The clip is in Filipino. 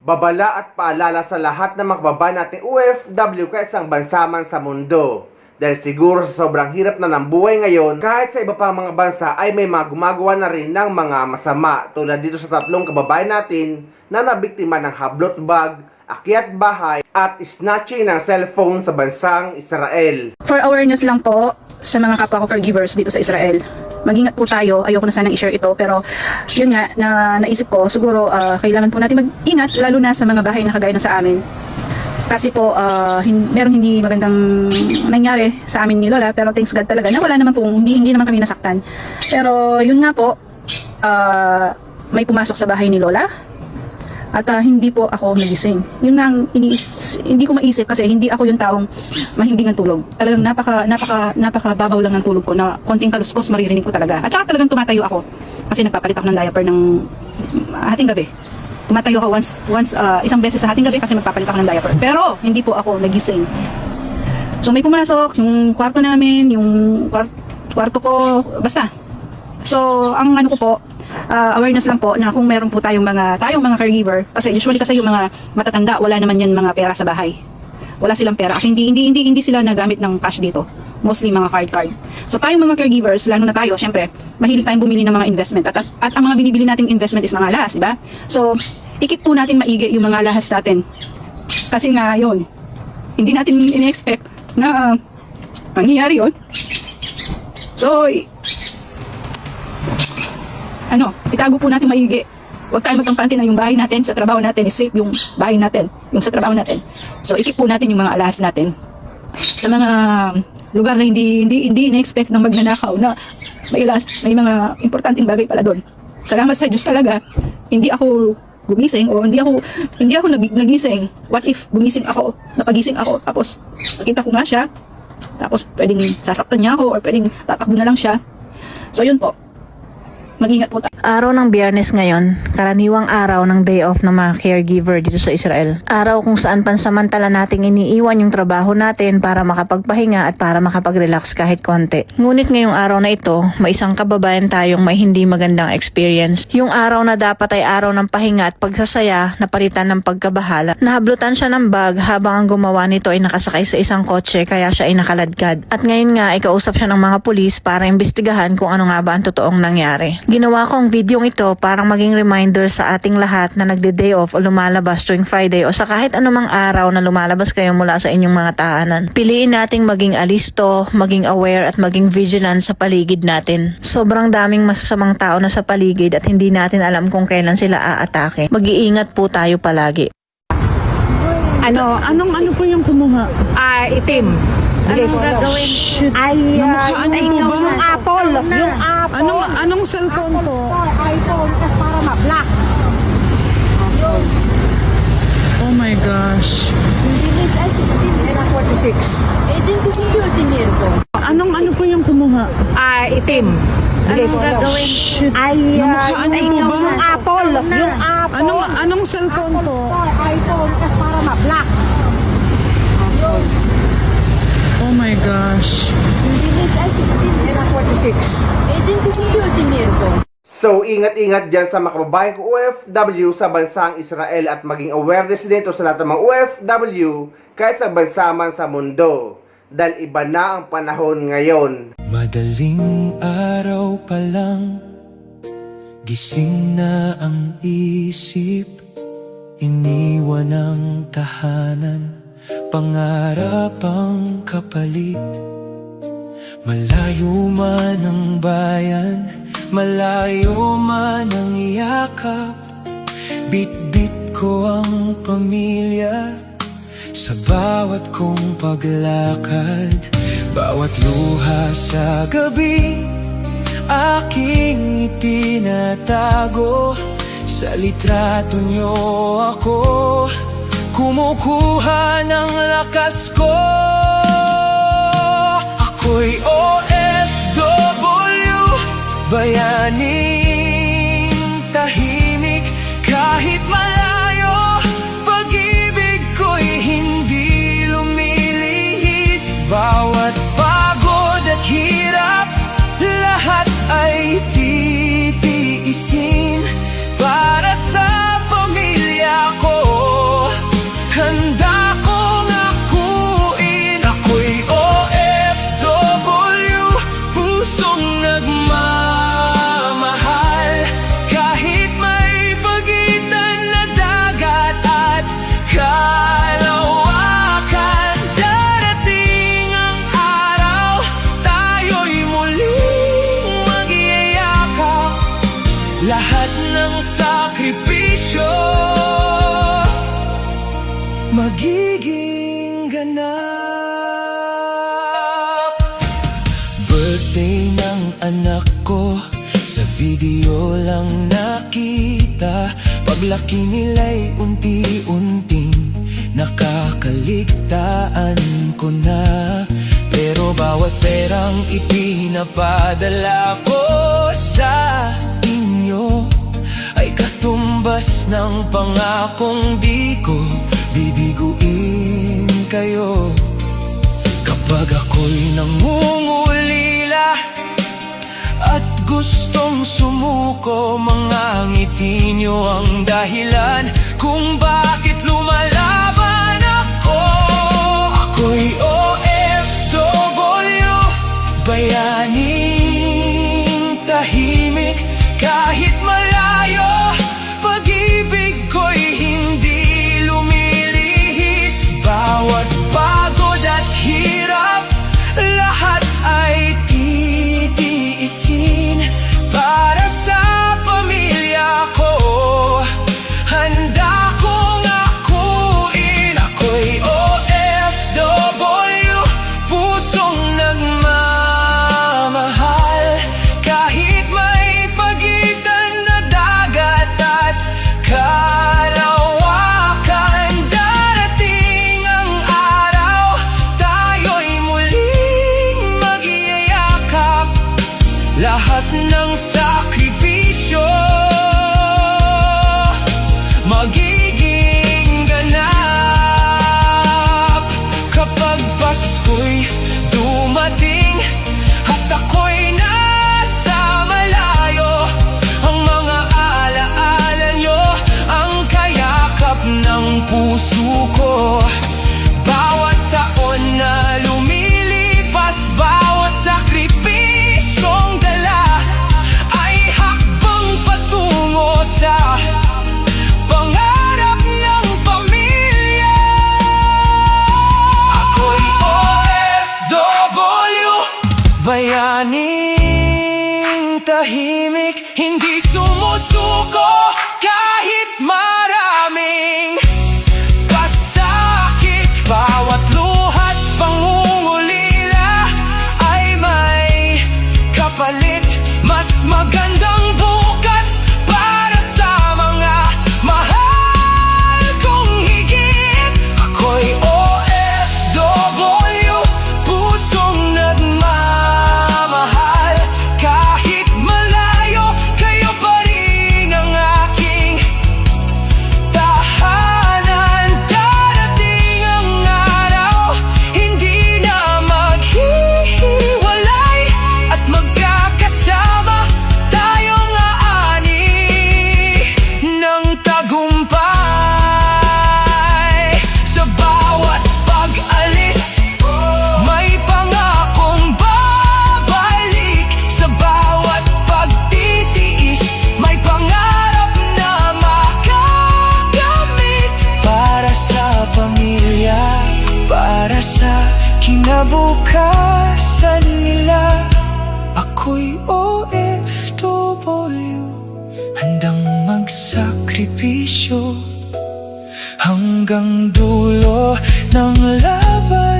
Babala at paalala sa lahat ng mga kababayan nating OFW kahit sa bansa man sa mundo. Dahil siguro sa sobrang hirap na ng buhay ngayon, kahit sa iba pang mga bansa ay may mga gumagawa na rin ng mga masama. Tulad dito sa tatlong kababayan natin na nabiktima ng hablot bag, akyat bahay at snatching ng cellphone sa bansang Israel. For awareness lang po sa mga kapwa ko caregivers dito sa Israel. Mag-ingat po tayo. Ayoko na sanang i-share ito, pero yun nga, naisip ko, siguro kailangan po natin mag-ingat, lalo na sa mga bahay na kagaya na sa amin. Kasi po, meron hindi magandang nangyari sa amin ni Lola, pero thanks God talaga na wala naman po, hindi naman kami nasaktan. Pero yun nga po, may pumasok sa bahay ni Lola, at hindi po ako nagising. Yun nga, hindi ko maisip kasi hindi ako yung taong mahimbing ang tulog. Talagang napaka babaw lang ng tulog ko na konting kaluskos maririnig ko talaga. At saka talagang tumatayo ako kasi nagpapalit ako ng diaper ng hating gabi. Tumatayo ako once isang beses sa hating gabi kasi magpapalit ako ng diaper. Pero hindi po ako nagising. So may pumasok, yung kwarto namin, yung kwarto ko, basta. So ang ano ko po, awareness lang po na kung meron po tayong mga caregiver, kasi usually kasi yung mga matatanda, wala naman yan mga pera sa bahay. Wala silang pera kasi hindi sila nagamit ng cash dito. Mostly mga card. So tayong mga caregivers, lalo na tayo, syempre, mahilig tayong bumili ng mga investment. At ang mga binibili nating investment is mga alahas, di ba? So, ikip po natin maigi yung mga alahas natin. Kasi nga yun, hindi natin in-expect na mangyayari yun. So, itago po natin maigi. Huwag tayo magkampante na yung bahay natin, sa trabaho natin, is safe yung bahay natin, yung sa trabaho natin. So, ikip po natin yung mga alahas natin. Sa mga lugar na hindi ina-expect ng magnanakaw na may mga importanteng bagay pala doon. Salamat sa Diyos talaga, hindi ako gumising o hindi ako nagising. What if gumising ako, napagising ako, tapos nakita ko nga siya, tapos pwedeng sasaktan niya ako or pwedeng tatakbo na lang siya. So, yun po. Mag-ingat po tayo. Araw ng Biyernes ngayon, karaniwang araw ng day off ng mga caregiver dito sa Israel. Araw kung saan pansamantala nating iniiwan yung trabaho natin para makapagpahinga at para makapag-relax kahit konti. Ngunit ngayong araw na ito, may isang kababayan tayong may hindi magandang experience. Yung araw na dapat ay araw ng pahinga at pagsasaya, napalitan ng pagkabahala. Nahablutan siya ng bag habang ang gumawa nito ay nakasakay sa isang kotse kaya siya ay nakaladkad. At ngayon nga ay kausap siya ng mga pulis para imbestigahan kung ano nga ba ang totoong nangyari. Ginawa ko ang videong ito parang maging reminder sa ating lahat na nagde-day off o lumalabas tuwing Friday o sa kahit anumang araw na lumalabas kayo mula sa inyong mga tahanan. Piliin nating maging alisto, maging aware at maging vigilant sa paligid natin. Sobrang daming masasamang tao na sa paligid at hindi natin alam kung kailan sila aatake. Mag-iingat po tayo palagi. Anong po yung kumuha? Itim. Anong gagawin? Yung Apple. Yung Apple. Anong cellphone po? iPhone. Para ma-black. Oh my gosh. Ay, 16. 46. Ano po yung kumuha? Itim. Anong gagawin? Yung Apple. Yung Apple. Anong cellphone po? iPhone. Para ma-black. Oh my gosh. Ay, 16. 46. So, ingat-ingat dyan sa mga kababayan ko OFW sa bansang Israel at maging awareness din ito sa lahat ng mga OFW kahit sa bansa man sa mundo. Dahil iba na ang panahon ngayon. Madaling araw pa lang, gising na ang isip, iniwan ang tahanan, pangarap ang kapalit. Malayo man ang bayan, malayo man ang yakap, bit-bit ko ang pamilya sa bawat kong paglakad. Bawat luha sa gabi, aking itinatago. Sa litrato nyo ako kumukuha ng lakas ko. Ako'y OFW, bayaning tahimik kahit malayo. Pag-ibig ko'y hindi lumilihis. Bawat pagod at hirap, lahat ay titiisin para sa pamilya ko. video lang nakita. Paglaki nila'y unti-unting nakakaligtaan ko na. Pero bawat perang ipinapadala ko sa inyo ay katumbas ng pangakong di ko bibiguin kayo. Kapag ako'y nangungulila at gustong sumuko, mga ngiti nyo ang dahilan kung bakit lumalaban ako. Ako'y OFW, bayaning tahimik kahit malayo. Pag-ibig ko'y hindi lumilihis. Bawat pagod at hirap, lahat ay titiisin para sa pamilya ko. Handa kong akuin, ako'y OFW, pusong nagmamahal. Kahit may pagitan na dagat at kalawakan, darating ang araw, tayo'y muling magyayakap. Lahat ng sakripisyo magiging ganap. Kapag Pasko'y dumating at ako'y nasa malayo, ang mga alaala nyo ang kayakap ng puso ko. Bawat taon na lumilipas, bawat sakripisyong dala ay hakbang patungo sa pangarap ng pamilya. Ako'y OFW, bayaning tahimik, hindi sumusuko kahit maraming pasakit. Bawat luhat pangungulila ay may kapalit. Mas magandang bukas para sa mga mahal kong higit. Ako'y OFW, pusong nagmamahal. Kahit malayo, kayo pa rin ang aking tahanan. Darating ang araw, hindi na maghihiwalay at magkakasama tayong aani ng tagumpay. Sa bawat pag-alis, may pangakong babalik. Sa bawat pagtitiis, may pangarap na makakamit. Para sa pamilya, para sa kinabukasan nila, ako'y OFW, handang magsakripisyo hanggang dulo ng laban.